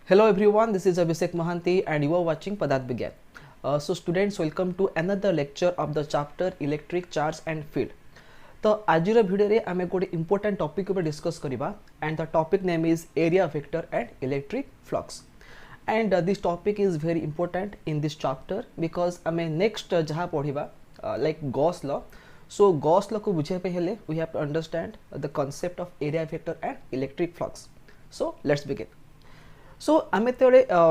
Hello everyone, this is Abhishek Mohanty and you are watching Padat Vigyan. So students, welcome to another lecture of the chapter Electric Charge and Field. तो आज video रे आमे गोटे important topic ऊपर discuss करिबा and the topic name is area vector and electric flux and this topic is very important in this chapter because आमे next जहाँ पढ़िबा like Gauss law. So Gauss law को बुझे पे हेले we have to understand the concept of area vector and electric flux. So let's begin. So आम जो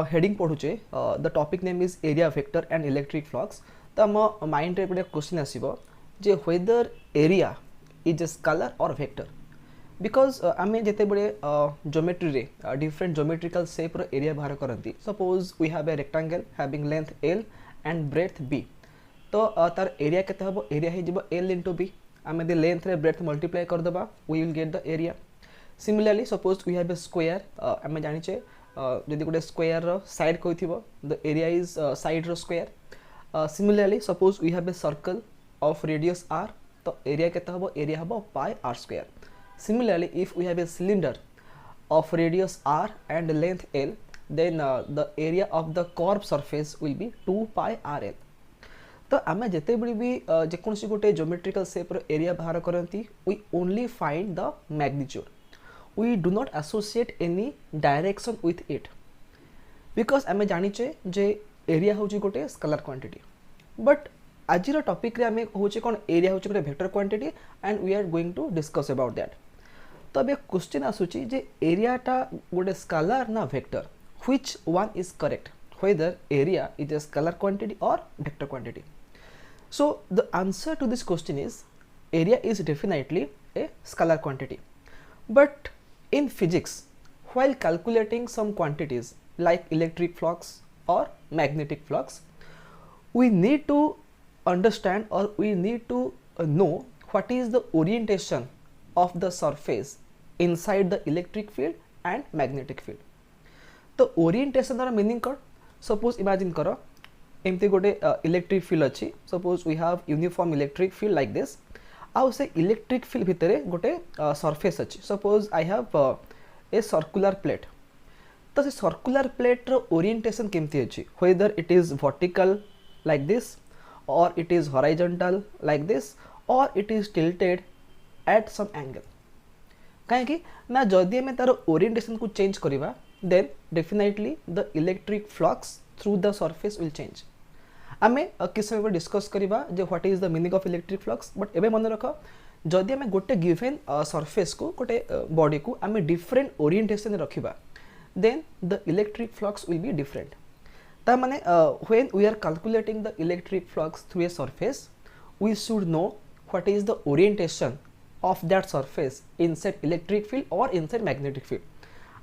heading पढ़ुचे the topic name is area vector and electric flux. तो आम mind रे क्वेश्चन आसीबो जे whether area is a scalar or vector because आम जिते बड़े ज्योमेट्री रे डिफरेंट ज्योमेट्रिकल शेप रो एरिया बाहर करती. Suppose we have a rectangle having length L and breadth B. तो तार एरिया केते हबो एरिया हे जिवो एल इंटू बी. आम यदि लेंथ रे ब्रेथ मल्टीप्लाई कर दबा we will get the area. Similarly suppose we have a square. आम जानिचे जदि गोटे स्क्वायर साइड कहिथिबो द एरिया इज साइड रो square. Similarly suppose we have a circle of radius r. तो एरिया केते हबो एरिया हबो pi r square. Similarly if we have a cylinder of radius r and length l then the area of the curved surface will be 2 pi rl. तो आम जिते भी जेकोसी गोटे geometrical shape रो एरिया बाहर करती we only find the magnitude. We do not associate any direction with it because आम जानिचे जे area होची गोटे स्केलर क्वांटिटी. बट आज टॉपिक रे आम होचे कौन एरिया होची गोटे vector quantity and we are going to discuss about that. तो अब क्वेश्चन आसूची जे एरियाटा गोटे स्केलर ना vector which one is correct whether area is a scalar quantity or vector quantity. So the answer to this question is area is definitely a scalar quantity. But in physics, while calculating some quantities like electric flux or magnetic flux, we need to understand or we need to know what is the orientation of the surface inside the electric field and magnetic field. तो orientation द्वारा meaning कर suppose imagine करो एमती गोटे electric field अच्छी. Suppose we have uniform electric field like this. आउ से electric field भितर गोटे सरफेस अच्छी. Suppose I have a circular plate. तो से सर्कुलर प्लेट रो ओरिएंटेशन केमती अच्छी whether it is vertical like this or it is horizontal like this or it is tilted at some angle. कहीं ना जदि आम तार ओरिएंटेशन को चेंज करवा then definitely the electric flux through the surface will change. आम किसी समय डिस्कस करवा जे what is the meaning of electric flux. But एबे मन रख जदि आम गोटे गिवन सरफेस को गोटे बॉडी को आम डिफरेंट ओरिएंटेशन रखा then the electric flux will be different. ता माने when we are calculating the electric flux through a surface we should know what is the orientation of that surface inside electric field और inside magnetic field.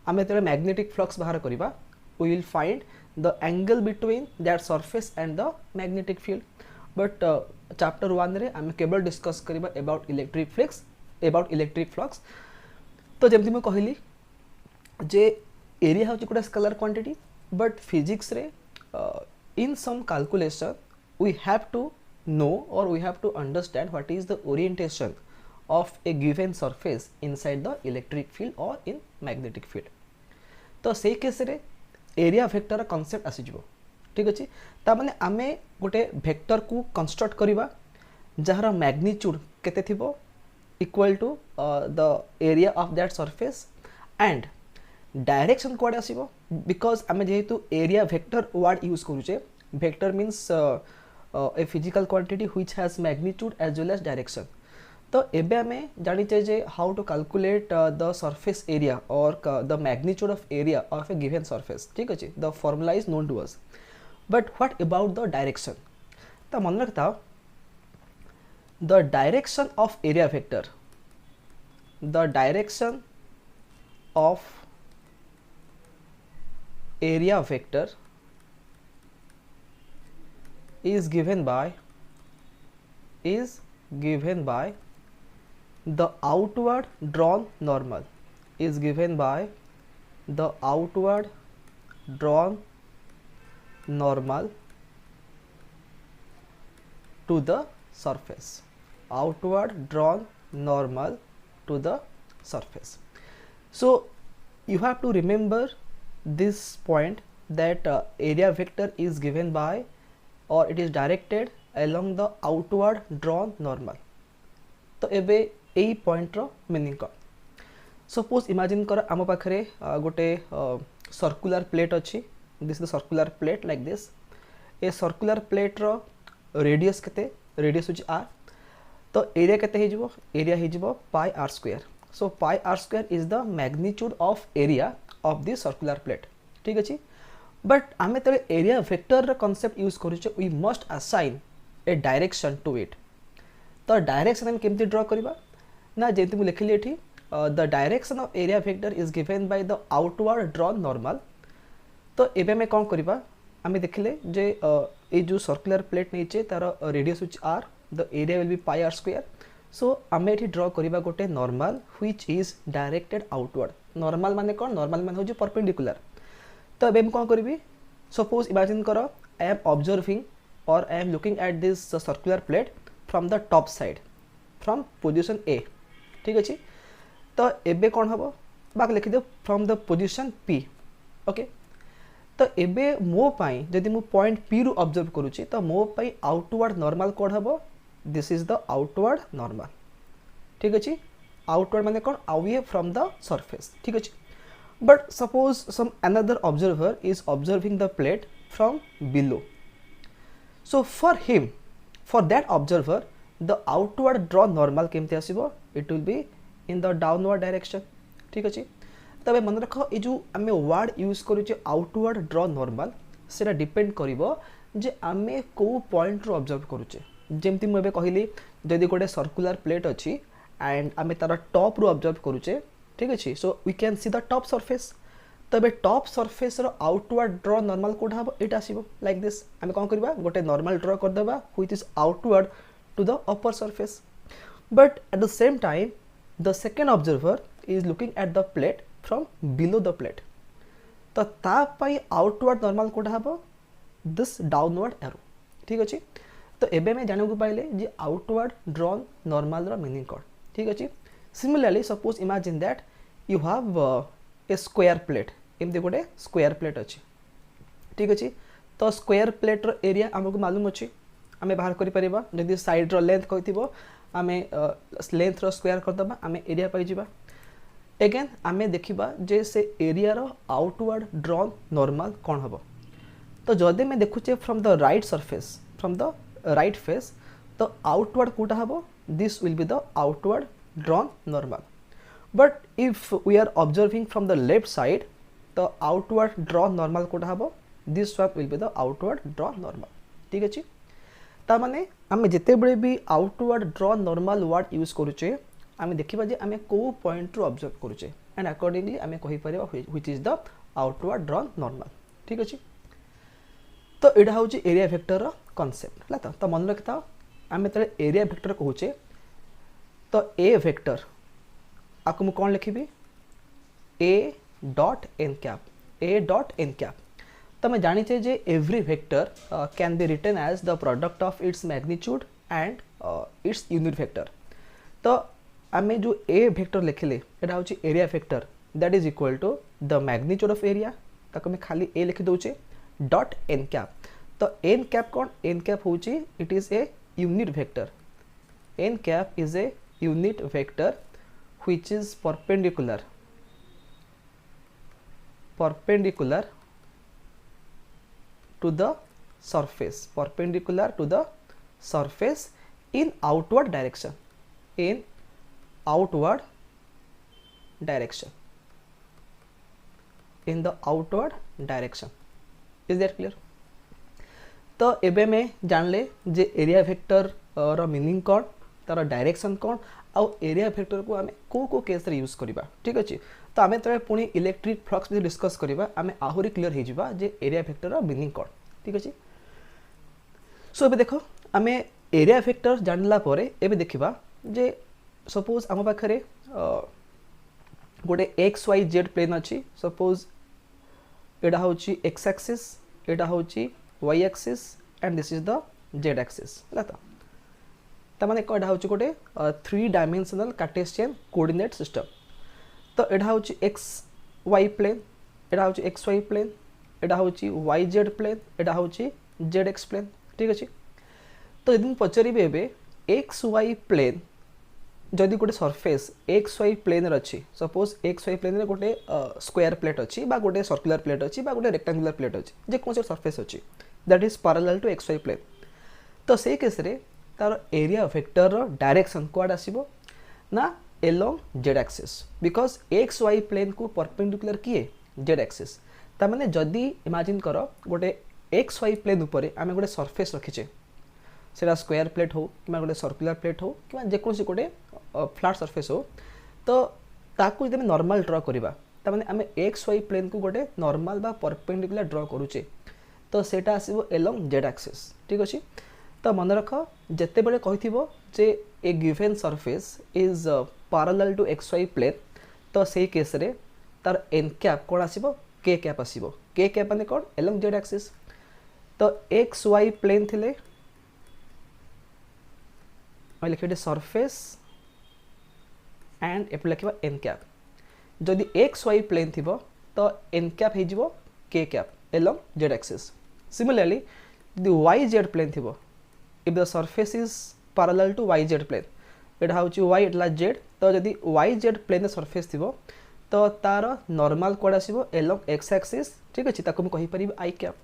आम जो magnetic flux बाहर करवा we will find the angle between that surface and the magnetic field. But chapter 1 रे आम केवल discuss करिबा about electric flux. तो जेमती मैं कहली जे एरिया होची कोटा स्केलर क्वांटिटी बट फिजिक्स रे in some calculation we have to know or we have to understand what is the orientation of a given surface inside the electric field or in magnetic field. तो से case रे area vector concept आसीजिवो. ठीक अच्छे. तामाने आमे गोटे vector को construct करवा jar magnitude केते थिबो equal to the area of that surface and direction कोड आसीबो बिकॉज आमे जेहेतु एरिया वेक्टर वर्ड यूज करूचे. Vector means a physical quantity which has magnitude as well as direction. तो एबे आमे जानिचे जे how to calculate the surface area or the magnitude of area of a given surface. ठीक अच्छे. The formula is known to us. But what about the direction. तो मन रखता the direction of area vector the direction of area vector is given by the outward drawn normal is given by the outward drawn normal to the surface. Outward drawn normal to the surface. So you have to remember this point that area vector is given by or it is directed along the outward drawn normal. तो एबे एई point रो meaning को suppose imagine कर आम पाखरे गोटे circular plate अच्छी this is the circular plate like this a circular plate रो रेडियस केते रेडियस होची r तो एरिया केते हे जिवो एरिया हे जिवो pi r square so pi r square is the magnitude of area of this circular plate ठीक अछि बट आमे तले एरिया वेक्टर रो कांसेप्ट यूज करूचे we must assign a direction to it तो डायरेक्शन हम केमती ड्रॉ करबा ना जेंति मु लिखली एठी the direction of area vector is given by the outward drawn normal तो एबे में कोन करबा आमे देखले जे ए जो सर्कुलर प्लेट नीचे तार radius which are the area will be pi r square so आमे एठी ड्रॉ करबा गोटे normal which is directed outward normal माने कोन नॉर्मल माने हो जे परपेंडिकुलर तो एबे हम कोन करबी सपोज इमेजिन करो आई am observing or I am looking at this circular plate from the top side from position A ठीक अछि तो एबे कोन हबो बाक लिखि दो from the position P okay तो एबे मो पाई जदि मु पॉइंट पी रु ऑब्जर्व करूची तो मो पाई आउटवर्ड नॉर्मल कोड हबो this is the outward normal ठीक अछि आउटवर्ड माने कोन अवे फ्रॉम द सरफेस ठीक अछि but suppose some another observer is observing the plate from below so for him for that observer the outward drawn normal केमते आसीबो it will be in the downward direction ठीक अछि तबे मन रखो ए जो आमे वर्ड यूज करू जे आउटवर्ड ड्रॉ नॉर्मल सेटा डिपेंड करिवो जे आमे को पॉइंट रो ऑब्जर्व करू छे जेमति म एबे कहिली जदि कोडे सर्कुलर प्लेट अछि एंड आमे तार टॉप रो ऑब्जर्व करू छे ठीक अछि so we can see the top surface तबे टॉप सरफेस रो आउटवर्ड ड्रॉ नॉर्मल कोड हबो एटा आसीबो लाइक दिस आमे कोन करबा गोटे नॉर्मल ड्रॉ कर देबा which is outward to the upper surface but at the same time the second observer is looking at the plate from below the plate तो ता पई आउटवर्ड नॉर्मल कोड हबो दिस डाउनवर्ड एरो ठीक अछि तो एबे में जाने को पाइले जे आउटवर्ड ड्रॉन नॉर्मल रो मीनिंग कोड ठीक अछि similarly suppose imagine that you have a square plate एमते गोटे स्क्वायर प्लेट अच्छी ठीक अच्छे तो स्क्वायर प्लेट रो एरिया आमको मालूम अच्छी आमे बाहर करि परिबा जदि साइड रो लेंथ कहिथिबो आमे लेंथ रो स्क्वायर कर दबा आमे एरिया पाइ जिबा अगेन आमे देखिबा जे से एरिया रो आउटवर्ड ड्रॉन नॉर्मल कोन हबो तो जदि मैं देखुचे from the right surface from the right face तो आउटवर्ड कोटा हबो this will be the outward drawn normal but if we are observing from the left side the outward draw normal कोटा हबो this one will be the outward draw normal ठीक अछि ता माने आमे जेते बळे भी outward draw normal word use करूचे आमे देखिबा जे आमे को पॉइंट रो ऑब्जर्व करूचे एंड अकॉर्डिंगली आमे कहि परिबा which is the outward draw normal ठीक अछि तो एडा होची एरिया वेक्टर रो कांसेप्ट ला तो मन रखता आमे तले एरिया वेक्टर कहूचे तो ए वेक्टर आपको मैं कौन लिखी ए डॉट एन कैप तो मैं जानी चाहिए जे every vector can be written as the product of its magnitude and its unit vector तो आमे जो ए वेक्टर लिखले एटा होची area vector that is equal to the magnitude of area ताको मैं खाली ए लिखि दोचे डॉट एन कैप तो एन कैप कौन एन कैप होची it is a unit vector n cap is a unit vector which is perpendicular to the surface in outward direction in the outward direction is that clear तो एबे में जानले जे area vector रो meaning कोन तार direction कोन आउ area vector को आमे को case रे यूज करिबा ठीक अछि तो आमे तरे पुनी इलेक्ट्रिक फ्लक्स भी डिस्कस करिबा आमे आहुरी क्लियर हे जिबा जे एरिया वेक्टर रो मीनिंग कोन ठीक अछि सो एबे देखो आमे एरिया वेक्टर जानला परे एबे देखिबा जे सपोज आम पाखरे गोटे एक्स वाई जेड प्लेन अच्छी सपोज एटा होची एक्स एक्सिस एटा होची Y axis and this is the Z axis है तो तमाने को एटा होची गोटे 3 डायमेंशनल कार्टेशियन कोऑर्डिनेट सिस्टम तो एटा होची एक्स वाई प्लेन एटा हूँ एक्स वाई प्लेन, एटा हूँ वाई जेड प्लेन, एटा हूँ जेड एक्स प्लेन। ठीक अच्छे। तो यदि पचारि एबे एक्स वाई प्लेन जदि गोटे सरफेस एक्स वाई प्लेन अच्छी, सपोज एक्स वाई प्लेन गोटे स्क्वायर प्लेट अच्छी बा गोटे सर्कुलर प्लेट अच्छी बा गोटे रेक्टांगुलर प्लेट अच्छी, जेकोसी सरफेस अच्छी that is parallel to X Y plane. तो से केस रे तार एरिया वेक्टर डायरेक्शन कुआड आसीबो ना along Z axis, because X Y plane को परपेंडिकुलर किए जेड एक्सिस। ता माने जदि इमेजिन कर गोटे एक्स वाई प्लेन ऊपर आम गोटे सरफेस रखीचे, सेटा स्क्वायर प्लेट हो कि गोटे सर्कुलर प्लेट हो कि जेकोसी गोटे फ्लैट सरफेस हो, तो ताकू जब नॉर्मल ड्रॉ करवा ताने आम एक्स वाई प्लेन को गोटे नॉर्मल बा परपेंडिकुलर ड्रॉ करुचे, तो सेटा आसीबो एलोंग जेड एक्सिस। ठीक अच्छे। तो मन रख जिते बड़े कहिथिबो जे a given surface is parallel to X Y plane, तो से केस रे तार एन कैप कौन आसीबो के कैप आसीबो। के कैप माने कौन एलोंग जेड एक्सिस। तो एक्स वाई प्लेन थिले लिखे सरफेस एंड एप लिखा एन कैप। जदि एक्स वाई प्लेन थी तो एन कैप हो के cap along Z axis. Similarly यदि वाई जेड प्लेन थी, if the surface is parallel to Y Z plane, एटा हूँ वाई एटा जेड, तो जदि वाई जेड प्लेन सरफेस थी तो तार नॉर्मल कोड आसीबो एलोंग एक्स एक्सिस। ठीक अच्छे। ताको कहि परिबे आई कैप।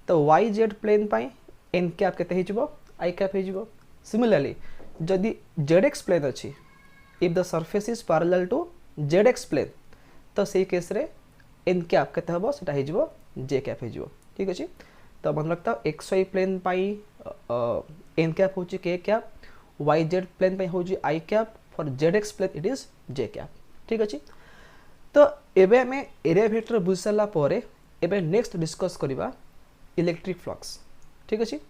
तो वाई जेड प्लेन पाई एन कैप केते हिजबो आई कैप हिजबो। सिमिलरली जदि जेड एक्स प्लेन अच्छी, if the surface is parallel to Z X plane, तो से केस रे एन कैप केते हबो सेटा हिजबो जे कैप हिजबो। ठीक अच्छे। तो मन रखता एक्स वाई प्लेन पाई एन कैप हो के कैप, वाई जेड प्लेन पाई हो i cap, for Z X plane it is j cap. ठीक अच्छे। तो एबे हमें एरिया वेक्टर बुझ सारा पर एबे नेक्स्ट डिस्कस करबा इलेक्ट्रिक फ्लक्स। ठीक अच्छे।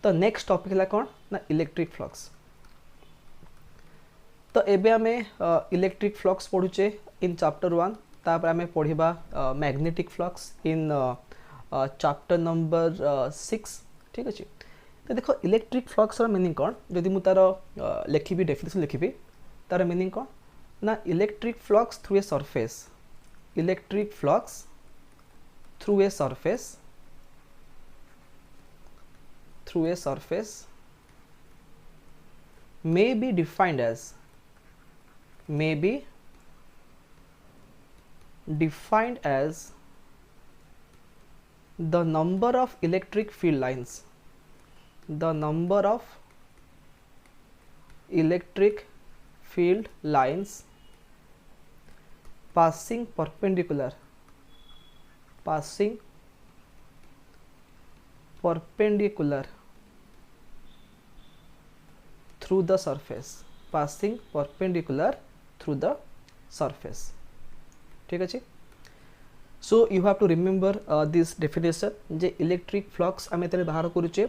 तो नेक्स्ट टॉपिक है कौन ना इलेक्ट्रिक फ्लक्स। तो एबे आमे इलेक्ट्रिक फ्लक्स पढ़ुचे इन चैप्टर 1, तापर आमे पढ़िबा magnetic flux in chapter number 6। ठीक अच्छे। तो देखो इलेक्ट्रिक फ्लक्स मीनिंग कौन, जदि मु तार लिखिबी डेफिनेशन लिखिबी तार मीनिंग कौन ना electric flux through a surface, electric flux through a surface, through a surface may be defined as the number of electric field lines, the number of electric field lines passing perpendicular through the surface, passing perpendicular through the surface। ठीक अच्छे। So you have to remember this definition जे electric flux आम एते बाहर करूचे।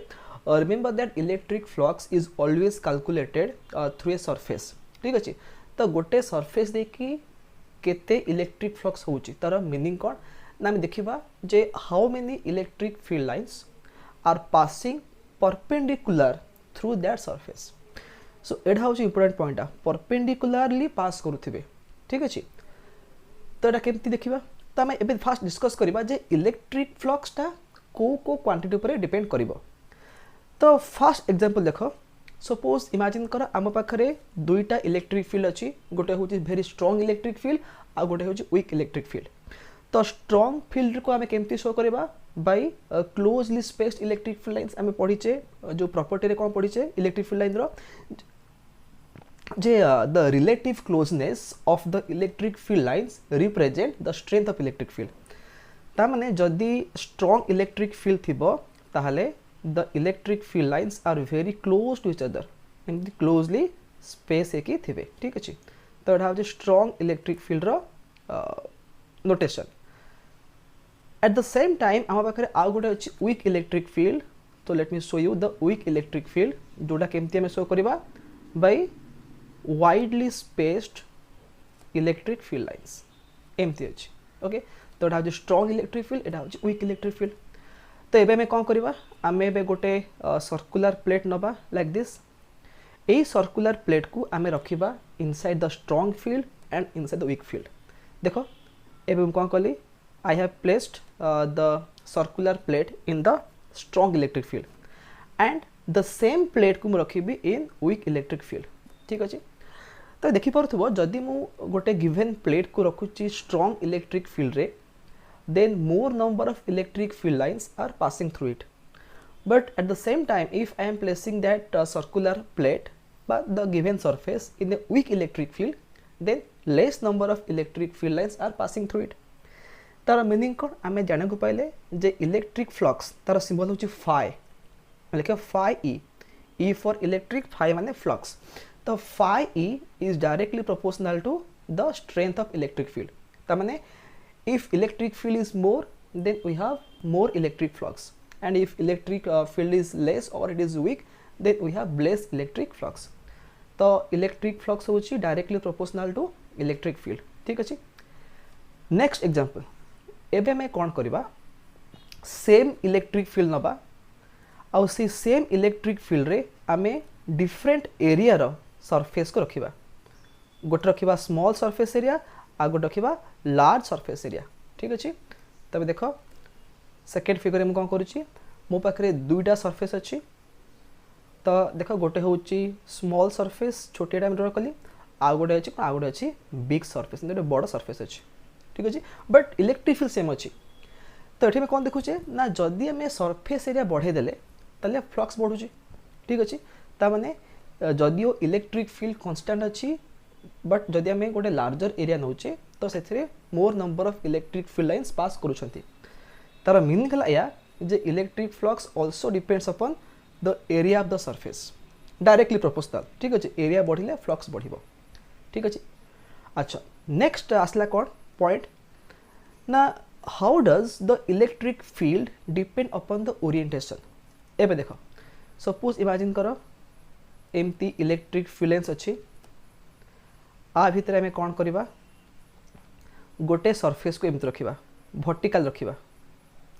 Remember that electric flux is always calculated through a surface. ठीक अच्छे। तो गोटे सरफेस देखी केते इलेक्ट्रिक फ्लक्स होची तार मीनिंग कौन ना आम देखिबा जे how many electric field lines are passing perpendicular through that surface. So एटा हूँ इंपोर्टेंट पॉइंट, परपेंडिकुलरली पास करुथिबे। ठीक अच्छे। तो एटा केमती देखिबा, तो आम एबे फास्ट डिस्कस करबा जे इलेक्ट्रिक फ्लक्सटा को क्वांटिटी ऊपर डिपेंड करिवो। तो फास्ट एग्जांपल देखो, सपोज इमेजिन कर आम पाखरे दुईटा इलेक्ट्रिक फील्ड अच्छी, गोटे हूँ वेरी स्ट्रॉन्ग इलेक्ट्रिक फील्ड आ गोटे हूँ वीक इलेक्ट्रिक फील्ड। तो स्ट्रॉन्ग फील्ड को आम केमती शो करबा by closely spaced electric field lines. आम पढ़ीचे जो प्रॉपर्टी रे कौन पढ़ीचे इलेक्ट्रिक फील्ड लाइन रो जे the relative closeness of the electric field lines represent the strength of electric field. ता माने जदि स्ट्रॉन्ग इलेक्ट्रिक फील्ड थिबो ताहले the electric field lines are very close to each other, एमती क्लोजली स्पेस एकी थिबे। ठीक अच्छे। तो एटा हूँ स्ट्रॉन्ग इलेक्ट्रिक फील्ड रो notation. At the same time आम पाखे आउ गोटे अच्छी वीक इलेक्ट्रिक फील्ड। तो let me show you the weak electric field जोटा केमती आम शो करबा by widely spaced electric field lines एमती अच्छी। ओके। तो एटा हूँ स्ट्रॉन्ग इलेक्ट्रिक फील्ड, एटा हूँ वीक इलेक्ट्रिक फील्ड। तो एबे आम कौन करबा, आम एबे गोटे सर्कुलर प्लेट नबा लाइक दिस। यही सर्कुलर प्लेट को आम रखा inside the strong field and inside the weak field. देख एबे कौन कली I have placed the circular plate in the strong electric field and the same plate को रखी in weak electric field. ठीक अच्छे तो देखिपो जदि मु गोटे गिवन प्लेट को रखुची स्ट्रॉन्ग इलेक्ट्रिक फील्ड रे then more number of electric field lines are passing through it. But at the same time, if I am placing that circular plate but the given surface in a weak electric field, then less number of electric field lines are passing through it. तार meaning कौन आम जाना को पाइले जे electric flux तार symbol हूँ phi लिखे phi E for electric phi माने फ्लक्स तो phi E is directly proportional to the strength of electric field तार माने if electric field is more then we have more electric flux and if electric field is less or it is weak then we have less electric flux तो electric flux होची directly proportional to electric field ठीक अछि next example एबे मैं कोन करबा same electric field नबा और से same electric field रे आमे different area रो surface को रखिबा गोटे रखिबा small surface area आ गोटे रखिबा लार्ज सरफेस एरिया ठीक अच्छे तब देख सेकेंड फिगर में कौन करुच्ची मो पाखे दुईटा सरफेस अच्छी तो देख गोटे हूँ स्मॉल सरफेस छोटिया ड्र कली आ गोटे अच्छी आ गोटे अच्छी बिग सरफेस गोटे बड़ सरफेस अच्छी ठीक अच्छे बट इलेक्ट्रिक फील्ड सेम अच्छी तो ये कौन देखुचे ना जदि आम सरफेस एरिया बढ़ेदेले ताले फ्लक्स बढ़ुचे ठीक अच्छे ताने जदिओ इलेक्ट्रिक फील्ड कन्स्टांट अच्छी बट जदि आम गोटे लार्जर एरिया नौचे तो से more number of electric field lines pass करुँच तार मीनिंग है या जे electric flux also depends upon the area of the surface directly proportional ठीक अच्छे एरिया बढ़िले फ्लक्स बढ़ ठीक अच्छे अच्छा नेक्स्ट आसला कौन पॉइंट ना how does the electric field depend upon the orientation एबे देख सपोज इमेजिन कर एमती इलेक्ट्रिक फील्ड लाइन्स अच्छी आ भितर आम कौन करवा गोटे सरफेस को एमती रखा वर्टिकल रखा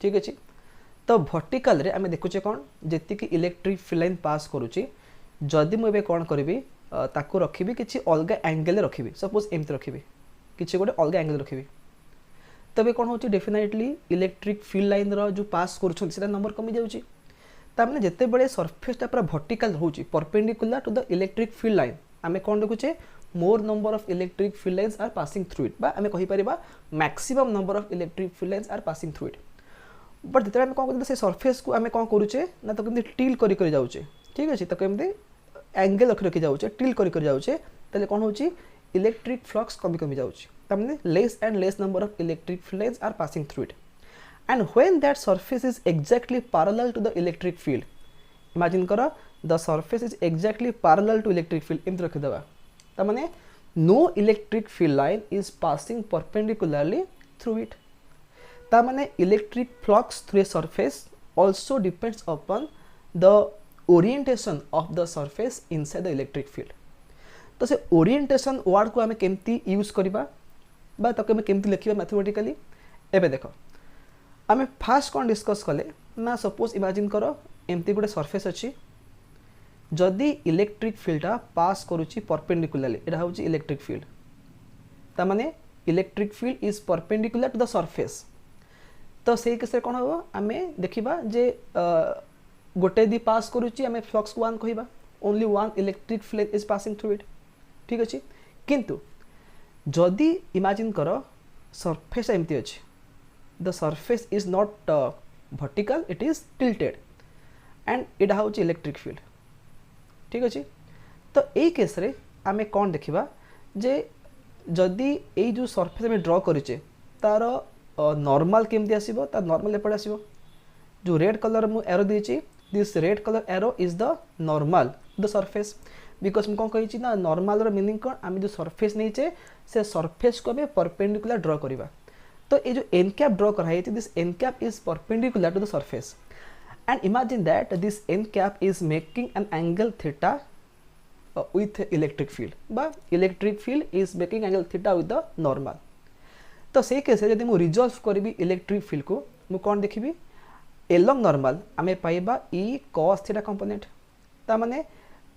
ठीक अच्छे तो वर्टिकल रे आम देखुचे कौन जी इलेक्ट्रिक फील्ड लाइन पास करुच्ची जदि मुझे कौन करी ताकू रखी किसी अलग एंगल रखी सपोज एमती रखी किसी गोटे अलग एंगल रखी तबे कौन हो डेफिनेटली इलेक्ट्रिक फील्ड लाइन जो पास कर नंबर कमी जाऊँगी ताने जिते बड़े सरफेसटा पूरा वर्टिकल रोचे perpendicular to the electric field line आम कौन देखुचे more number of electric field lines are passing through it आम कहीपर maximum number of electric field lines are passing through it but जिते आम कौन से सरफेस को आम कौन करुचे ना तो कमी टिल कर जाऊे ठीक अच्छे तो कमी एंगल रखी रखी जाऊे टिल कर जाऊे तो कौन हो इलेक्ट्रिक फ्लक्स कमी कमी जाऊे less and less number of electric field lines are passing through it and when that surface is exactly parallel to the electric field imagine कर the surface is exactly parallel to electric field एमती रखीदे ताने no electric field line is passing perpendicularly through it ताने electric flux through a surface also depends upon the orientation of the surface inside the electric field तो से orientation word को आम केमती use करवा केमती लिखा मैथमेटिकली एबे देख आम फास्ट कौन डिस्कस कले ना सपोज इमेजिन कर एमती गोटे सरफेस अच्छी जदि इलेक्ट्रिक फील्डटा पास करुच्ची परपेंडिकुलरली एटा हूँ इलेक्ट्रिक फील्ड ताने electric field is perpendicular to the surface तो से केस कौन हम आम देखा जे गोटे दी पास करुच्ची आम फ्लक्स वन कहवा only one electric field is passing through it ठीक अच्छे किंतु जदि इमेजिन कर सरफेस एमती अच्छे the surface is not vertical it is tilted and एटा हूँ इलेक्ट्रिक फील्ड ठीक अच्छे तो यही केस रे आमे कौन देखा जे जदि ये जो सरफेस आम ड्र करें तार नॉर्मल केमती आसो तार नॉर्मल एपटे आसो जो रेड कलर मु एरो देती this red colour arrow is the normal the surface because मुझे कौन कही ना नॉर्मल मीनिंग कौन आम जो सरफेस नहीं से सरफेस को आम परपेंडिकुलर ड्र करवा तो ये जो एन कैप ड्र कराई this N cap is perpendicular to the surface and imagine that this n cap is making an angle theta with electric field बा electric field is making angle theta with the normal तो से case जब मुझे resolve करी electric field को मुझे कौन देखी एलोंग नॉर्मल आम पाइबा e cos थीटा कंपोनेंट ताने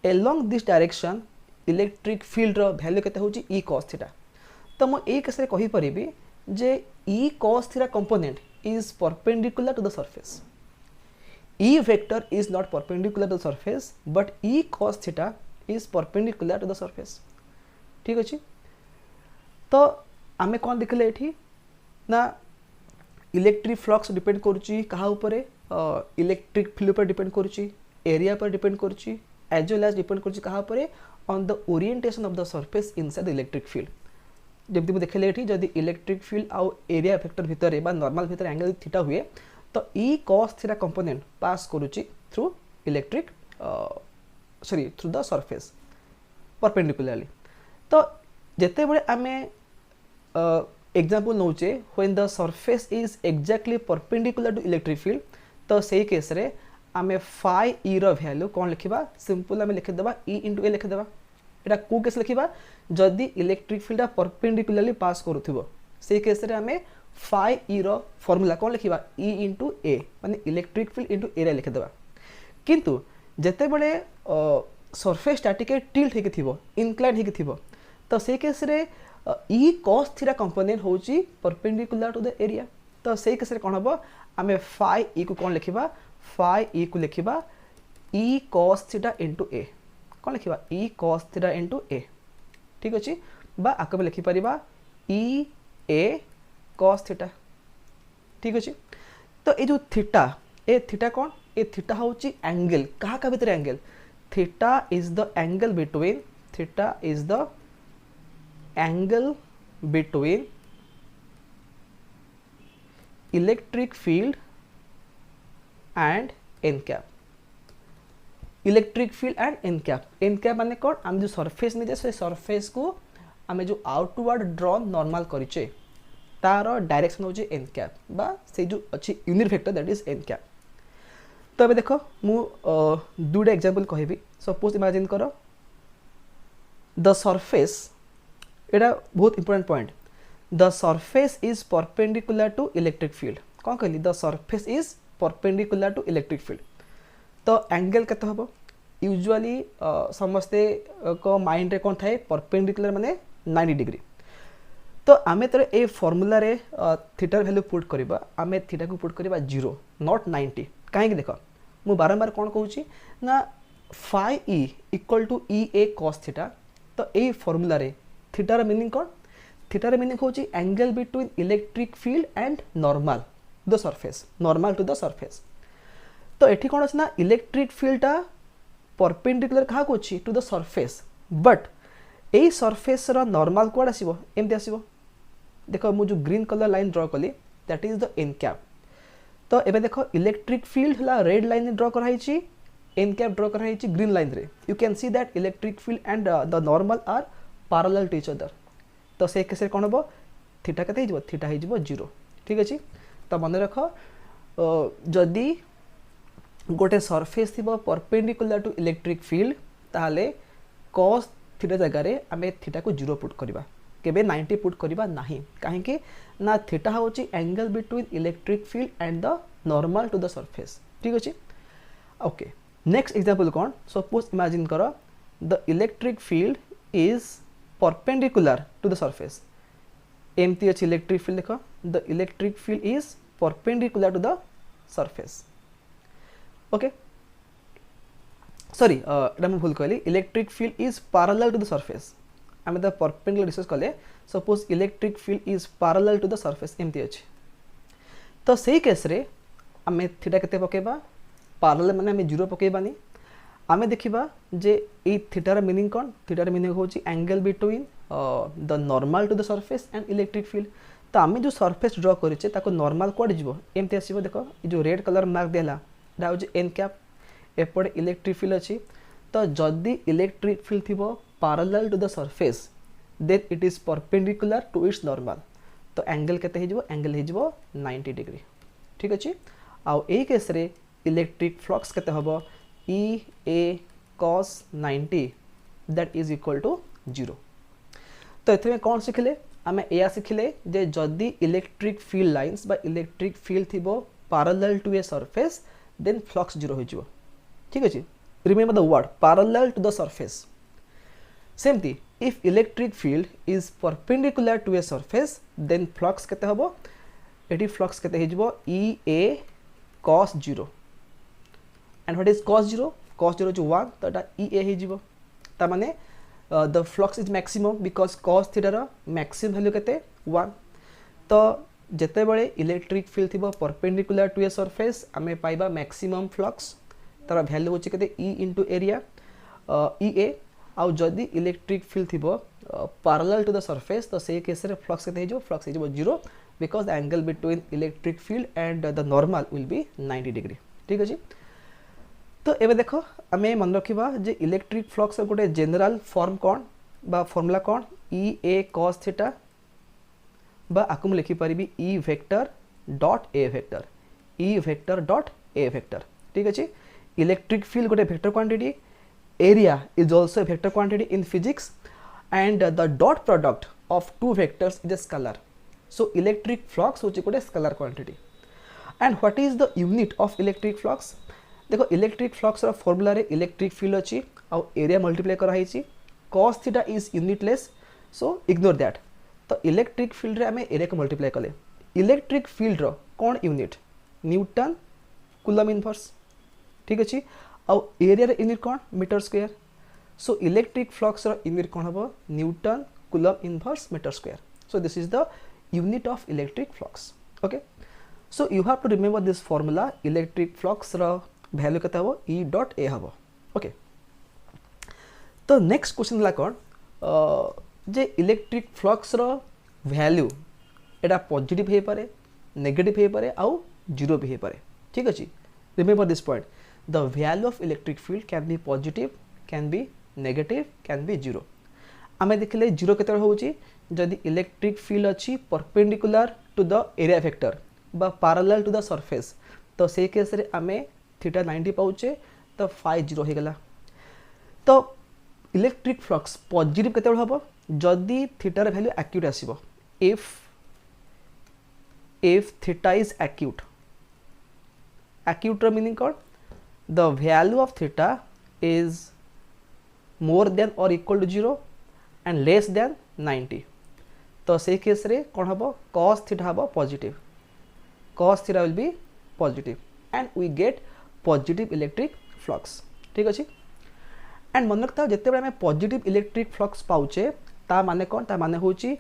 along this direction electric field रो वैल्यू केते होची e cos थीटा तो मु ए केस रे कहि परिबी जे E cos theta component is perpendicular to the surface. E vector is not perpendicular to the surface, but E cos theta is perpendicular to the surface. ठीक अच्छे तो आमे कौन देखले एठी ना इलेक्ट्रिक फ्लक्स डिपेंड करुची कहा ऊपर इलेक्ट्रिक फील्ड पर डिपेंड करुची एरिया पर डिपेंड करुची एज वेल एज डिपेंड करुची कहा ऊपर on the orientation of the surface inside the electric field जब भी देखले एठी जदी इलेक्ट्रिक फील्ड आउ एरिया वेक्टर भितर बा नॉर्मल भितर एंगल थीटा हुए तो E cos theta component pass करुची through electric sorry through the surface perpendicularly तो जेते बळे आमे एग्जांपल नौचे when the surface is exactly perpendicular to electric field तो सेही केस रे आमे phi E रो वैल्यू कोन लिखिबा सिंपल आमे लिखि देबा E * A लिखि देबा एटा को केस लिखिबा जदी इलेक्ट्रिक फील्ड परपेंडिकुलरली पास करूथिबो सेही केस रे आमे phi E रो फार्मूला कोन लिखिबा E * A माने इलेक्ट्रिक फील्ड इनटू एरिया लिखि देबा किंतु जेते बळे सरफेस स्टैटिक टिल्ट हेकि थिबो इनक्लाइन हेकि थिबो तो से केस रे E cos थीटा कंपोनेंट होची परपेंडिकुलर टू द एरिया तो से केस रे कोन हबो आमे phi E को कोन लिखिबा phi E को लिखिबा E cos theta into A कोन लिखिबा E cos theta into A ठीक अछि बा आकबे लिखि परिबा E A cos थीटा ठीक अछि तो ए जो थीटा कोन ए थीटा होची एंगल कहा का भीतर angle theta is the angle between electric field and n cap माने कौन आम जो सरफेस नहीं से सरफेस को आम जो आउटवर्ड ड्रॉन नॉर्मल करिचे तार डायरेक्शन होची एन कैप बा से जो अच्छी unit vector that is N cap तो अबे देखो मु दुटा एग्जांपल कहबी सपोज इमेजिन करो द सरफेस एटा बहुत important point the surface is perpendicular to electric field कौन कहली the surface is perpendicular to electric field तो एंगल केते हबो यूजुअली समस्ते को माइंड रे कोन थाए परपेंडिकुलर माने 90 डिग्री तो आमे तरे ए फार्मूला रे थीटा वैल्यू पुट करबा आमे थीटा को पुट करबा 0 नॉट 90 काहे कि देखो मु बारंबार कोन कहूची ना phi E equal to E A cos theta तो ए फार्मूला रे थीटा रा मीनिंग कोन थीटा रा मीनिंग होची angle between electric field and normal the surface तो एठी कोन अछि ना इलेक्ट्रिक फील्डटा परपेंडिकुलर कहा को अछि to the surface but a surface रा नॉर्मल कोड आसीबो एमते आसीबो देखो मु जो ग्रीन कलर लाइन ड्रा कली that is the N cap तो एबे देखो इलेक्ट्रिक फील्ड हला रेड लाइन ड्रा कराई छी एन कैप ड्रा कराई छी ग्रीन लाइन रे you can see that electric field and the normal are parallel to each other तो से केस कोन हबो थीटा कते हिजबो थीटा हिजबो 0 ठीक अछि तो मन रखो जदी गोटे सरफेस थिबो परपेंडिकुलर टू इलेक्ट्रिक फील्ड ताले cos थीटा जगह रे आमे थीटा को 0 पुट करबा केबे 90 पुट करबा नाही काहे कि ना थीटा होची angle between electric field and the normal to the surface ठीक अछि ओके नेक्स्ट एग्जांपल कोन सपोज इमेजिन करो the electric field is perpendicular to the surface एमती अछि इलेक्ट्रिक फील्ड देखो the electric field is perpendicular to the surface okay sorry एटा मैं भूल कहली electric field is parallel to the surface आमे द परपेंडिकुलर डिस्कस कले suppose electric field is parallel to the surface एमती अछि तो सेही केस रे आमे थीटा केते पकेबा पैरेलल माने आमे 0 पकेबानी आमे देखिबा जे ए थीटा रा मीनिंग कोन थीटा रा मीनिंग होची angle between the normal to the surface and electric field तो आमे जो सरफेस ड्रा करिचे ताको नॉर्मल कोड जिवो एमती आसीबो देखो ए जो रेड कलर मार्क देला दा होची एन कैप एपटे इलेक्ट्रिक फील्ड अच्छी तो जदि इलेक्ट्रिक फील्ड थी parallel to the surface then it is perpendicular to its normal तो एंगल केते हिजबो एंगल हिजबो 90 डिग्री ठीक अछि आउ ए केस रे इलेक्ट्रिक फ्लक्स केते हबो E A cos 90 that is equal to 0 तो एथे कोन सिखले आमे एया सिखले जे जदि इलेक्ट्रिक फील्ड लाइंस बा इलेक्ट्रिक फील्ड थिबो parallel to a surface then flux 0 होइजबो ठीक अछि remember the word parallel to the surface सेमती if electric field is perpendicular to a surface then flux केते हबो एटी फ्लक्स केते हे जिवो E A cos 0 and what is cos 0 जो 1 तो एटा ई ए हे जिवो ता माने the flux is maximum because cos theta रो मैक्सिमम वैल्यू केते 1 तो जेते बळे इलेक्ट्रिक फील्ड थिबो परपेंडिकुलर टू ए सरफेस आमे पाइबा मैक्सिमम फ्लक्स तार वैल्यू होची केते ई इनटू एरिया ई ए आउ जदि इलेक्ट्रिक फील्ड थिबो पैरेलल टू द सरफेस तो से केस रे फ्लक्स केते हे जो फ्लक्स हे जो 0 because the angle between electric field and the normal will be 90 degree ठीक अछि तो एबे देखो आमे मन रखिबा जे इलेक्ट्रिक फ्लक्स गोटे जनरल फॉर्म कोन बा फार्मूला कोन ई ए cos थीटा बा आकु लिखि परिबी E vector dot A vector E vector dot A vector ठीक अछि इलेक्ट्रिक फील्ड गोटे vector quantity area is also a vector quantity in physics and the dot product of two vectors is a scalar so electric flux which is a scalar quantity and what is the unit of electric flux देखो electric flux रा formula रे electric field अछि आ area multiply करा हिची cos theta is unitless so ignore that तो electric field रे हमें एरिया को मल्टीप्लाई कले इलेक्ट्रिक फील्ड रो कोन यूनिट न्यूटन कूलम इनवर्स ठीक अछि आ एरिया रे यूनिट कोन metre square so electric flux रो यूनिट कोन हबो newton coulomb inverse metre square so this is the unit of electric flux okay so you have to remember this formula electric flux रो value केते हबो E dot A हबो okay तो next question ला कोन जे इलेक्ट्रिक फ्लक्स रो value एटा पॉजिटिव हे पारे नेगेटिव हे पारे आउ जीरो भी हे पारे ठीक अछि remember this point the value of electric field can be positive can be negative can be zero आमे देखले जीरो केते होउची जदि इलेक्ट्रिक फील्ड अछि perpendicular to the area vector बा पैरेलल टू द सरफेस तो से केस रे आमे थीटा 90 पाउचे तो फाइ जीरो हो गला तो इलेक्ट्रिक फ्लक्स पॉजिटिव केते हबो जदि थीटा रे वैल्यू एक्यूट आसीबो इफ थीटा इज एक्यूट रो मीनिंग कोन the value of theta is more than or equal to 0 and less than 90 तो से केस रे कोन हबो cos थीटा हबो positive cos theta will be positive and we get positive electric flux ठीक अछि एंड मन रखता जते बेले हमें पॉजिटिव इलेक्ट्रिक फ्लक्स पाउचे ता माने कोन ता माने होची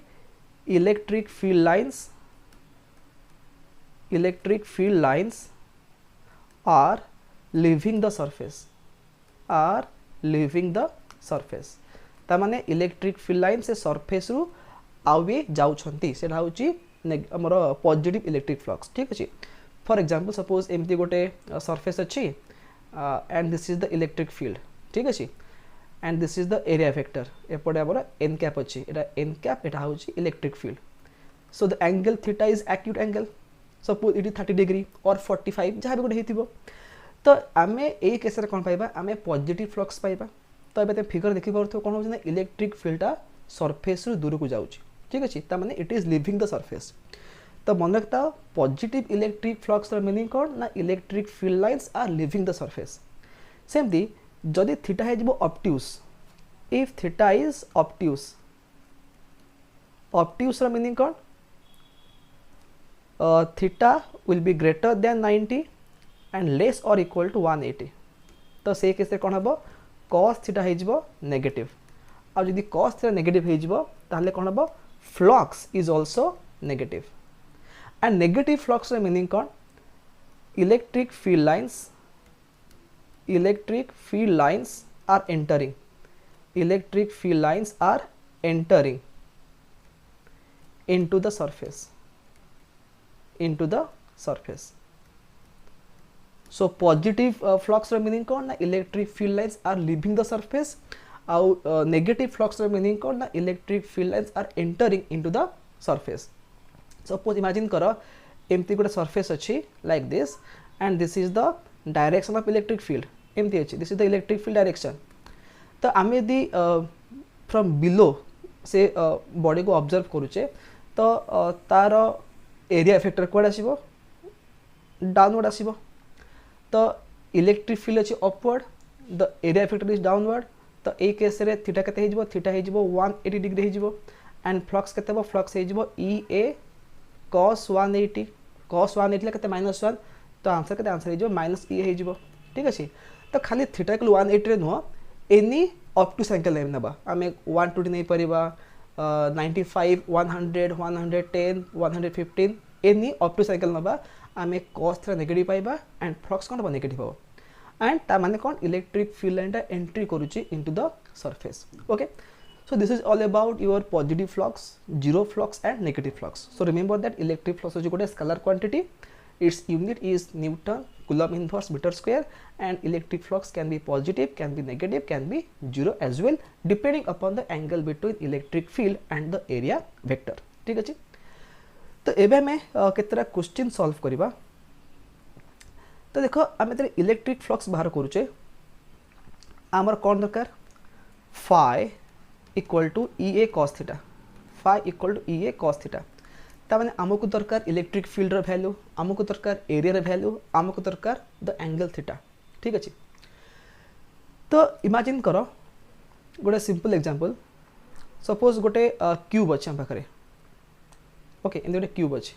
electric field lines are leaving the surface ता माने इलेक्ट्रिक फील्ड लाइन से सरफेस रु आवे जाउछंती सेटा होची हमर पॉजिटिव इलेक्ट्रिक फ्लक्स ठीक अछि फॉर एग्जांपल सपोज एमती गोटे सरफेस अच्छी and this is the electric field ठीक अच्छी and this is the area vector एपटे आमर एन कैप अच्छी एटा एन कैप एटा होची electric field so the angle theta is acute angle suppose it is 30 degree or 45 जहाँ भी गोटे हेतिबो तो आमे ए केस रे कोन पाइबा आमे पॉजिटिव फ्लक्स पाइबा तो एबे फिगर देखि परथो कोन होची ना इलेक्ट्रिक फील्डटा सरफेस रु दूर को जाउची ठीक अछि ता माने it is leaving the surface तो मन रखता पॉजिटिव इलेक्ट्रिक फ्लक्स र मीनिंग कोन ना electric field lines are leaving the surface सेमती जदि थीटा है जिवो obtuse if theta is obtuse र मीनिंग कोन theta will be greater than 90 and less और इक्वल टू 180 तो से केस कोन हबो cos थीटा है जिवो नेगेटिव आ जदि cos थीटा नेगेटिव है जिवो ताहले कोन हबो flux is also negative and negative flux meaning kon electric field lines are entering into the surface so positive flux meaning kon na electric field lines are leaving the surface au negative flux meaning kon na electric field lines are entering into the surface suppose imagine करो एमती गोटे surface अच्छी like this and this is the direction of electric field एमती अच्छी this is the electric field direction तो आम यदि from below से बॉडी को ऑब्जर्व करुचे तो तार एरिया इफेक्टर कोड आसीबो डाउनवर्ड आसीबो तो इलेक्ट्रिक फील्ड अच्छी upward the area effector is downward तो ए केस रे थीटा केते हे जिवो थीटा हे जिवो 180 डिग्री हे जिवो एंड फ्लक्स केते हो फ्लक्स हे जिवो ई ए cos 180 cos 180 केते -1 तो आंसर केते आंसर हो माइनस ई हो ठीक अच्छे तो खाली थीटा इक्वल 180 रे नुह एनी ऑप्टिक एंगल लाइन नबा आमे 120 नहीं परिबा 95 100 110 115 एनी ऑप्टिक एंगल नबा आमे cos थीटा नेगेटिव पाइबा एंड फ्लक्स कोन नेगेटिव हो एंड ता माने कोन इलेक्ट्रिक फील्ड लाइन एंट्री करूची into the surface okay so this is all about your positive flux zero flux and negative flux so remember that electric flux is a scalar quantity its unit is newton coulomb inverse meter square and electric flux can be positive can be negative can be zero as well depending upon the angle between electric field and the area vector ठीक अछि तो एबे में केतरा question solve करिबा तो देखो आमे त इलेक्ट्रिक फ्लक्स बाहर करूचे हमर कोन दरकार phi equal to E A cos theta phi equal to E A cos theta तामाने आमको दरकार इलेक्ट्रिक फील्ड रो वैल्यू आमको दरकार एरिया रो वैल्यू आमको दरकार द एंगल थीटा ठीक अछि तो इमेजिन करो गोटे सिंपल एग्जांपल सपोज गोटे क्यूब अछि हम पाखरे ओके इन गोटे क्यूब अछि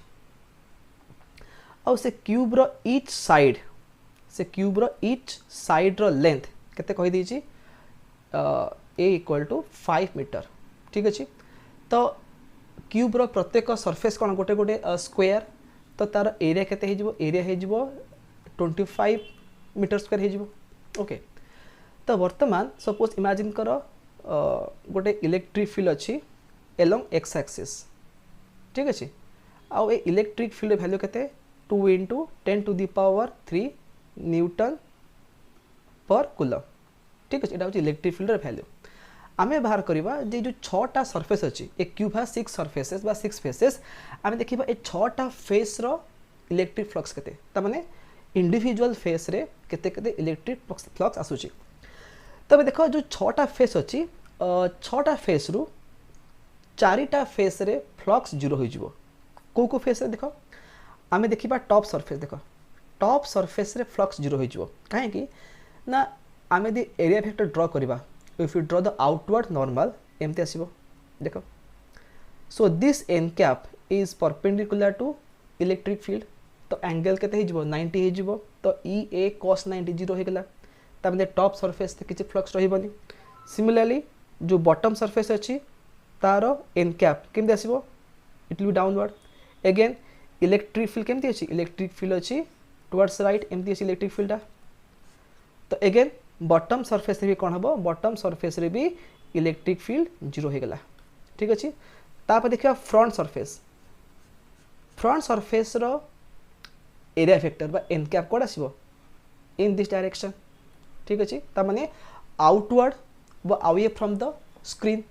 और से क्यूब रो ईच साइड रो लेंथ केते कहि दी छी ए इक्वल टू 5 मीटर ठीक अच्छे तो क्यूब रो प्रत्येक सरफेस कौन गोटे गोटे स्क्वायर तो तार एरिया केते हो एरिया हो 25 मीटर स्क्वायर हो ओके तो वर्तमान सपोज इमेजिन करो गोटे इलेक्ट्रिक फील्ड अच्छी एलोंग एक्स एक्सिस ठीक अच्छे आउ ए इलेक्ट्रिक फील्ड वैल्यू केते 2 × 10⁻³ न्यूटन पर कूलम ठीक अच्छे यहाँ इलेक्ट्रिक फील्ड वैल्यू आमे बाहर करवा जे जो 6टा सरफेस अच्छी ए क्यूब है 6 सरफेसेस बा 6 फेसेस आमे देखिबा ए 6टा फेस रो इलेक्ट्रिक फ्लक्स केते त माने इंडिविजुअल फेस रे केते केते इलेक्ट्रिक फ्लक्स आसुची तबे देखो जो 6टा फेस अच्छी 6टा फेस रु 4टा फेस रे फ्लक्स जीरो हो जिवो को फेस रे देखो आमे देखिबा टॉप सरफेस देखो टॉप सरफेस रे फ्लक्स जीरो हो जिवो काहे कि ना आमे दि एरिया वेक्टर ड्रा करबा if you draw the outward normal एमती आसीबो देखो so this n cap is perpendicular to electric field तो एंगल केते हे जिवो 90 हे जिवो तो e a cos 90 0 हे गेला त माने टॉप सरफेस ते किछि फ्लक्स रहिबनी सिमिलरली जो बॉटम सरफेस अछि तारो n cap केमती आसीबो it will be downward again electric field केमती अछि इलेक्ट्रिक फील्ड अछि टुवर्ड्स राइट एमती अछि इलेक्ट्रिक फील्ड तो अगेन बॉटम सरफेस रे भी कौन हम बॉटम सरफेस रे भी इलेक्ट्रिक फील्ड जीरो हो गला ठीक अच्छे तापर देखिए फ्रंट सरफेस रो एरिया वेक्टर बा एन कैप कोड आसीबो इन दिस डायरेक्शन ठीक अच्छे ता माने आउटवर्ड व अवे फ्रॉम द स्क्रीन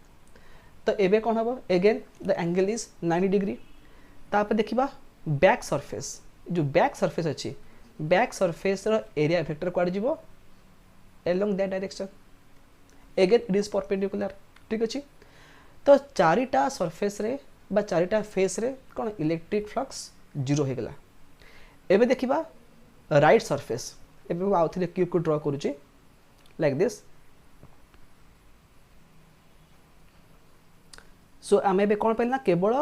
तो एबे कौन हम again the angle is 90 degree तापर देखिबा बैक सरफेस जो बैक सरफेस अच्छी बैक सरफेस रो एरिया वेक्टर कोड जीवो along that direction again it is perpendicular ठीक अच्छे तो 4टा सरफेस रे बा 4टा फेस रे कौन इलेक्ट्रिक फ्लक्स जीरो हो गला एबे देखिबा राइट सरफेस एबे आउ थरे क्यूब को ड्रा करूची लाइक दिस सो आमे बे कौन पहला केवल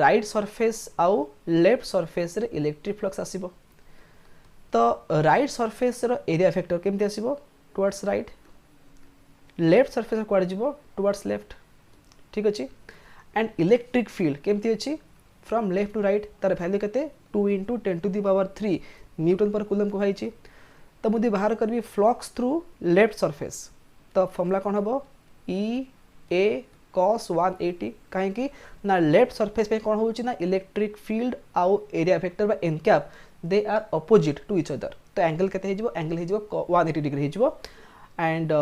राइट सरफेस आउ लेफ्ट सरफेस रे इलेक्ट्रिक फ्लक्स आसीबो तो राइट सरफेस रो एरिया वेक्टर केमती आसीबो टुवर्ड्स राइट लेफ्ट सरफेस कुआडे जीवो टुवर्ड्स लेफ्ट ठीक अच्छे एंड इलेक्ट्रिक फील्ड केमती अच्छी फ्रॉम लेफ्ट टू राइट तार वैल्यू केते 2 × 10⁻³ न्यूटन पर कूलम को भाई तो मुझे बाहर करबी फ्लक्स थ्रू लेफ्ट सरफेस तो फॉर्मूला कौन हम ई ए cos 180 कहीं ना लेफ्ट सरफेस पे कौन होची ना इलेक्ट्रिक फील्ड आउ एरिया वेक्टर बा N cap they are opposite to each other तो एंगल केते हे जिवो एंगल हे जिवो 180 डिग्री हे जिवो एंड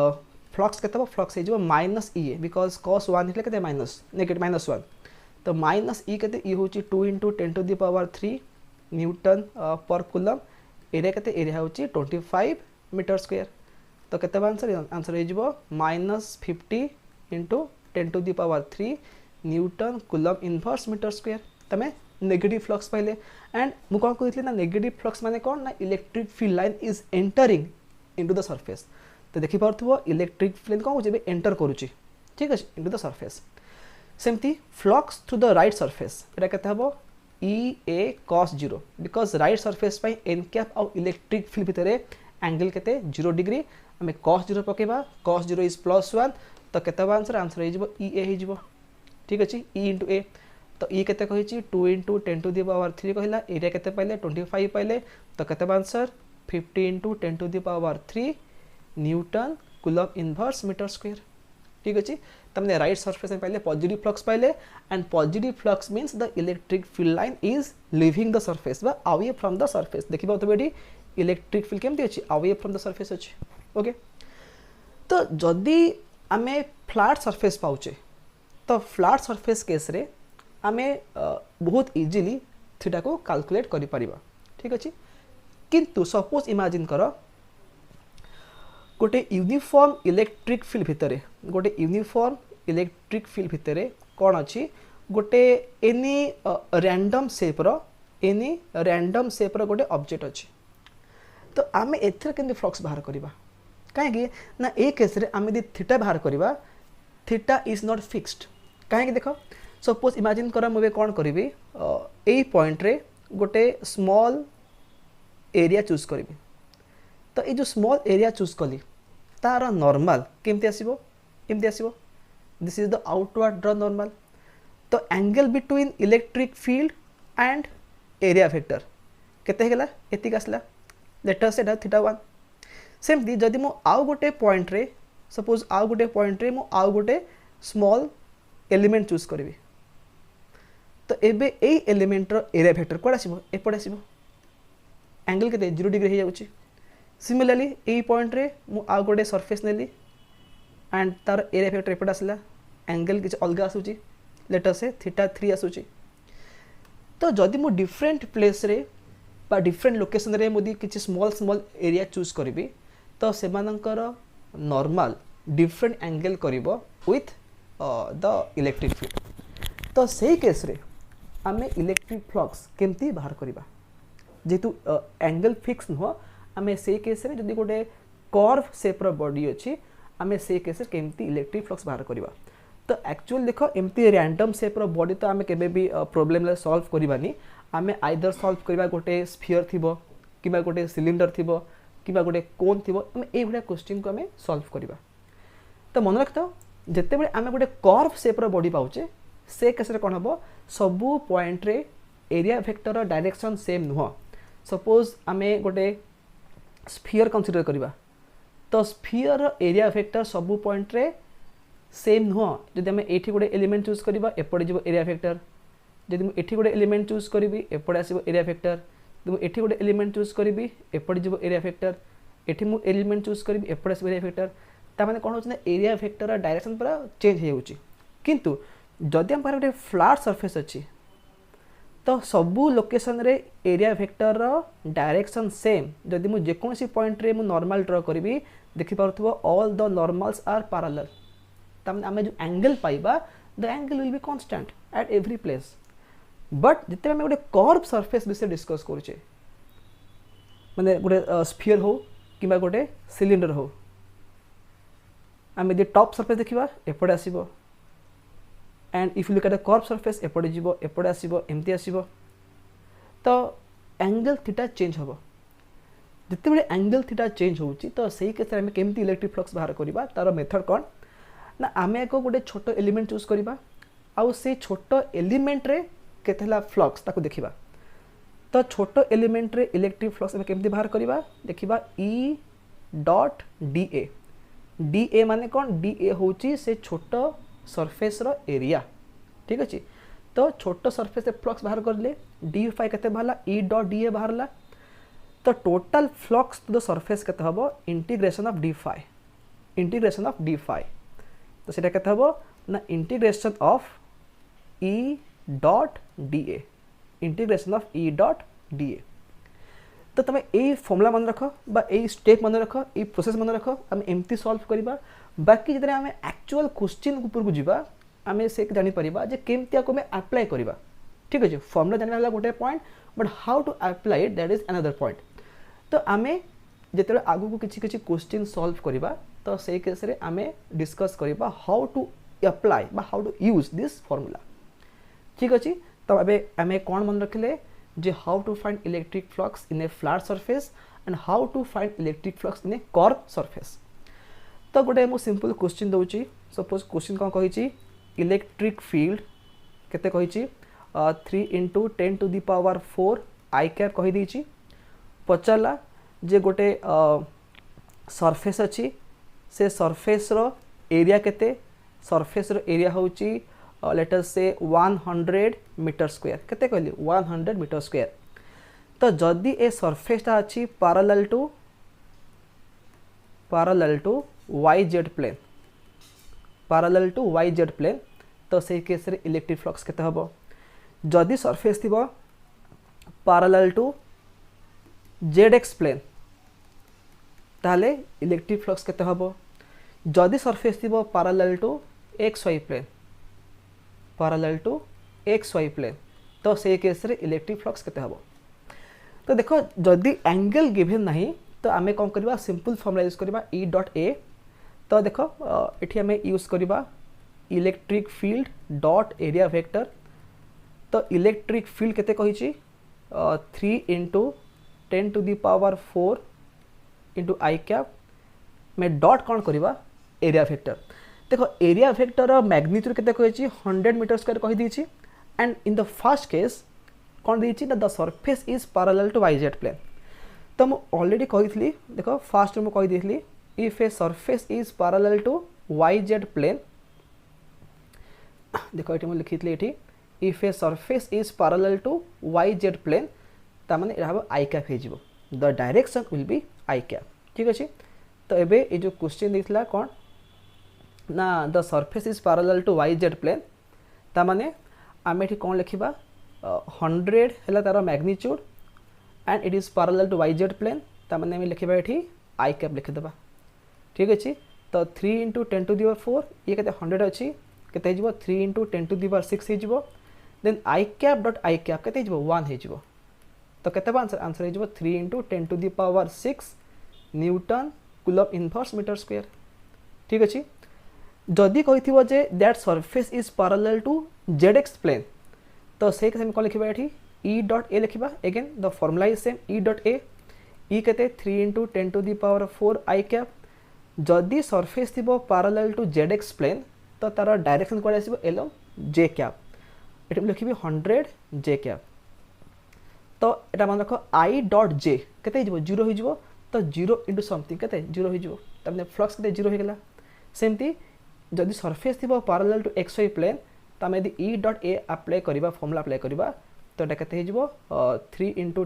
फ्लक्स केते हो फ्लक्स हे जिवो minus E A because cos 1 केते माइनस नेगेटिव -1 तो माइनस ई केते ई होची 2 × 10⁻³ न्यूटन पर कूलम एरिया केते एरिया होची 25 मीटर स्क्वायर तो केते आंसर हे जिवो -50 × 10⁻³ newton coulomb inverse metre square तमे नेगेटिव फ्लक्स पहले एंड मु कौन कहते ना नेगेटिव फ्लक्स माने कौन ना electric field line is entering into the surface तो देखि पारथुबो इलेक्ट्रिक फील्ड कौन जे एंटर करूची ठीक अछि इनटू द सरफेस सेमती flux through the right surface एटा केते हबो E A cos 0 because right surface पाई एन कैप आउ इलेक्ट्रिक फील्ड भितर एंगल केते 0 डिग्री आम cos 0 पकेबा cos 0 इज +1 तो केते आंसर आंसर हो ई ए हो ठीक अच्छे ई इंटू ए तो ई केते कही 2 इंटू 10 टू दी पावर 3 कहला एरिया केते पाइले 25 पाइले तो केते answer 50 into 10 to the power 3 newton coulomb inverse metre square ठीक अच्छे तमने राइट सरफेस में पाइले पॉजिटिव फ्लक्स पाइले and positive flux means the electric field line is leaving the surface बा अवे फ्रॉम द सरफेस देखि पाउत बेटी इलेक्ट्रिक फील्ड केमती अछि अवे फ्रॉम द सरफेस अछि ओके तो जदि आमे फ्लैट सरफेस पाउचे तो फ्लैट सरफेस केस रे आमे बहुत इजीली थीटा को कैलकुलेट करि परिबा ठीक अछि किंतु सपोज इमेजिन करो गोटे यूनिफॉर्म इलेक्ट्रिक फील्ड भितर गोटे यूनिफॉर्म इलेक्ट्रिक फील्ड भितर कौन अच्छी गोटे एनी रैंडम शेप रो गोटे ऑब्जेक्ट अच्छी तो आम एथर केमती फ्लक्स बाहर करवा कहीं ना ए केस रे आम थीटा बाहर करवा थीटा इज नॉट फिक्स्ड कहीं देख सपोज इमेजिन कर मुझे कौन करी यही पॉइंट रे गोटे स्मॉल एरिया चूज करी तो ये जो स्मॉल एरिया चूज कली तार नॉर्मल केमती आसीबो एमती आसीबो दिस इज द आउटवर्ड ड्र नॉर्मल तो angle between electric field and area vector केते हेगला एतिक आसला लेट अस से थीटा 1 सेमती जदि मो आउ गोटे पॉइंट रे सपोज आउ गोटे पॉइंट रे मो आउ गोटे स्मॉल एलिमेंट चूज करबी तो एबे एई एलिमेंट रो एरिया वेक्टर कोड आसीबो एपड आसीबो एंगल केते 0 डिग्री हे जाउची सिमिलरली यही पॉइंट रे मु आ गोटे सरफेस नेली एंड तार एरिया वेक्टर एपट आसला एंगल किसी अलग आसूची लेट अस से थीटा 3 आसूची तो जदि मु डिफरेंट प्लेस रे बा डिफरेंट लोकेशन रे मुदी किसी स्मॉल एरिया चूज करी तो सेमानंकर नॉर्मल डिफरेंट एंगल करिवो विथ द इलेक्ट्रिक फील्ड तो सही केस रे आमे इलेक्ट्रिक फ्लक्स केमती बाहर करबा जेतु एंगल फिक्स नुह आमे से केस रे जदि गोटे कर्व शेप रो बॉडी अछि आमे से केस रे केमती इलेक्ट्रिक फ्लक्स बाहर करबा तो एक्चुअल देखो एमती रैंडम शेप रो बॉडी तो आमे केबे भी प्रॉब्लम ले सॉल्व करबानी आमे आइदर सॉल्व करबा गोटे स्फीयर थिबो किबा गोटे सिलिंडर थिबो किबा गोटे कोन थिबो आमे ए भडा क्वेश्चन को आमे सॉल्व करबा तो मन रखतो जते बेले आमे गोटे कर्व शेप रो बॉडी पाउचे से केस रे कोन हबो सबु पॉइंट रे एरिया वेक्टर रो डायरेक्शन सेम नुह सपोज आमे गोटे स्फीयर कंसीडर करबा तो स्फीयर एरिया वेक्टर सबु पॉइंट रे सेम नुह जदि आमे एठी गोटे एलिमेंट चूज करबा एपडे जिवो एरिया वेक्टर जदि मु एठी गोटे एलिमेंट चूज करबी एपडे आसीबो एरिया वेक्टर जदि मु एठी गोटे एलिमेंट चूज करबी एपडे जिवो एरिया वेक्टर एठी मु एलिमेंट चूज करबी एपडे आसीबो एरिया वेक्टर ता माने कोन होछ एरिया वेक्टर डायरेक्शन पूरा चेंज हे होउची किंतु जदि हम पारे गोटे फ्लैट सरफेस अछि तो सबू लोकेशन रे एरिया वेक्टर रो डायरेक्शन सेम जदि मु जेकोसी पॉइंट रे मु नॉर्मल ड्रा करबी देखि पारथबो all the normals are parallel तमने आमे जो एंगल पाइबा the angle will be constant at every place but जिते आमे गोटे कर्व सरफेस विषय डिस्कस करूचे माने गोटे स्फीयर हो किबा गोटे सिलिंडर हो आमे दे टॉप सरफेस देखिबा एपडे आसीबो and if you look at the curve surface एपडे जिवो एपडे आसीबो एमती आसीबो तो एंगल थीटा चेंज होबो जिते बेले एंगल थीटा चेंज होउची तो सही केस रे आमे केमती इलेक्ट्रिक फ्लक्स बाहर करबा तार मेथड कोन ना आमे एको गोटे छोटो एलिमेंट चूज करबा आउ से छोटो एलिमेंट रे केतेला फ्लक्स ताको देखिबा तो छोटो एलिमेंट रे इलेक्ट्रिक फ्लक्स आमे केमती बाहर करबा देखिबा ई डॉट डीए डीए माने कोन डीए होउची से छोटो सरफेस रो एरिया ठीक अछि तो छोटो सरफेस से फ्लक्स बाहर करले डी फाई केते बाहरला ई डॉट डीए बाहरला तो total flux to the surface केते हबो इंटीग्रेशन ऑफ डी फाई तो सेटा केते हबो ना integration of E dot DA तो तुम यही फॉर्मूला मन रख बा यही स्टेप मन रख यही प्रोसेस मन रख आम एमती सॉल्व करबा बाकी जदि आम एक्चुअल क्वेश्चन ऊपर को जीवा आम से जानी परिबा जे केमती आको में अप्लाई करबा ठीक अछि फॉर्मूला जानला गोटे point but how to apply it that is another point तो आम जेते आगु को किछि किछि क्वेश्चन सॉल्व करबा तो से केस रे आम डिस्कस करबा हाउ टू अप्लाई बा how to use this formula ठीक अछि तो अबे आम कौन मन रखिले जे how to find electric flux in a flat surface and how to find electric flux in a curve surface. तो गोटे मु सिंपल क्वेश्चन दूची। सपोज क्वेश्चन कौन कही इलेक्ट्रिक फील्ड केते कही 3 × 10⁴ आई कैप कही देछि। पचारला जे गोटे सरफेस अच्छी से सरफेस रो एरिया केते सरफेस रो एरिया होची लेट अस से 100 मीटर स्क्वायर केते कहली 100 मीटर स्क्वायर। तो जदि ए सरफेसटा अच्छी parallel to Y Z plane parallel to Y Z plane तो से केस रे इलेक्ट्रिक फ्लक्स केते हबो जदि सरफेस थिबो parallel to Z X plane ताले इलेक्ट्रिक फ्लक्स केते हबो जदि सरफेस थिबो parallel to X Y plane parallel to X Y plane तो से केस रे इलेक्ट्रिक फ्लक्स केते हबो। तो देखो जदि एंगल गिवन नहीं तो आम कौन करवा सिंपल फॉर्मूला यूज करवा ई डॉट ए। तो देखो ये आम यूज करवा electric field dot area vector. तो इलेक्ट्रिक फील्ड केते कही 3 × 10⁴ इंटू आई कैप में डॉट कौन करवा एरिया वेक्टर। देखो एरिया वेक्टर मैग्नीट्यूड केते कही 100 मीटर स्क्वायर कही दीची and in the first case कौन दीची the surface is parallel to Y Z plane. तो मु ऑलरेडी कही देखो फास्ट में कही दी if a surface is parallel to Y Z plane देखो ये लिखी थी if a surface is parallel to Y Z plane तामाने यह आई कैप हो the direction will be I cap. ठीक अच्छे। तो एबे ये जो क्वेश्चन देता कौन ना the surface is parallel to Y Z plane तामाने आम ये कौन लिखा 100 है तार magnitude and it is parallel to Y Z plane तामाने आम लिखा ये आई कैप लिखिदेबा। ठीक अच्छे। तो 3 × 10⁴ ये के 100 अच्छी के 3 × 10⁶ हो then I cap dot I cap के 1 हो तो के आंसर हो 3 × 10⁶ newton coulomb inverse metre square. ठीक अच्छे। जदि कही जे that surface is parallel to Z X plane तो से कौन लिखा ये ई डॉट ए लिखा again the formula is same E dot A E के 3 × 10⁴ आई कैप जदि सरफेस थी parallel to Z X plane तो तार डायरेक्शन कौन आसो एलोंग जे कैप ये लिखी 100 जे कैप। तो यहाँ मन रख आई डॉट जे के 0 हो तो 0 × समथिंग के 0 हो फ्लक्स के 0 होगा। सेमती जदि सरफेस थी parallel to X Y plane तो आम यदि ई डॉट ए अप्लाई करवा फॉर्मूला अप्लाई करवा तो ये के 3 ×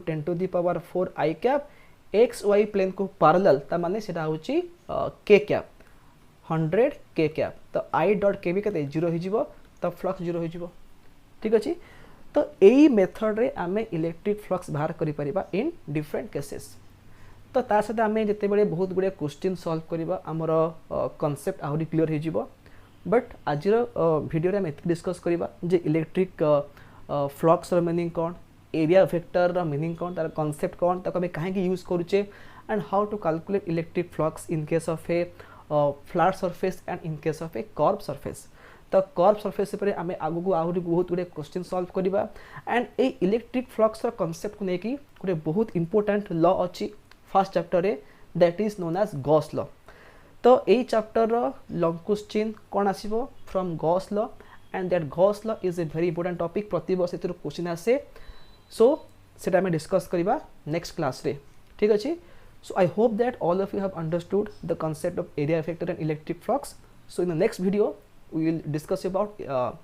10⁴ I cap X Y plane को पैरेलल तामाने सेटा होची के कैप 100 के कैप तो आई डॉट के भी के 0 हो तो फ्लक्स 0 हो। ठीक अच्छे। तो यही मेथड रे आम इलेक्ट्रिक फ्लक्स बाहर करिपरिबा इन डिफरेंट केसेस। तो तार साथ आम जिते बड़े बहुत गुड़े क्वेश्चन सॉल्व करवा आमर कॉन्सेप्ट आहरी क्लियर हो। बट आज वीडियो में डिस्कस करवा जे इलेक्ट्रिक फ्लक्स मीनिंग कौन एरिया वेक्टर मीनिंग कौन तार कॉन्सेप्ट कौन ताको आम कहीं यूज करुचे and how to calculate electric flux in case of a flat surface and in case of a curve surface. तो कर्व सरफेस पर आम आग को आहरी बहुत गुड़े क्वेश्चन सॉल्व करवा एंड ए इलेक्ट्रिक फ्लक्स कॉन्सेप्ट को लेकिन गोटे बहुत इंपोर्टेंट लॉ अच्छी फर्स्ट चैप्टर रे that is known as Gauss law. तो यही चैप्टर लॉन्ग क्वेश्चन कौन आसीबो from Gauss law and that Gauss law is a very important topic प्रति वर्ष ए क्वेश्चन आसे। सो सेटा में डिस्कस करवा नेक्स्ट क्लास रे। ठीक अच्छे। So I hope that all of you have understood the concept of area vector and electric flux. So in the next video we will discuss about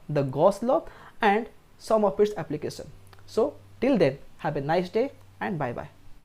the Gauss law and some of its application. So till then, have a nice day and bye bye.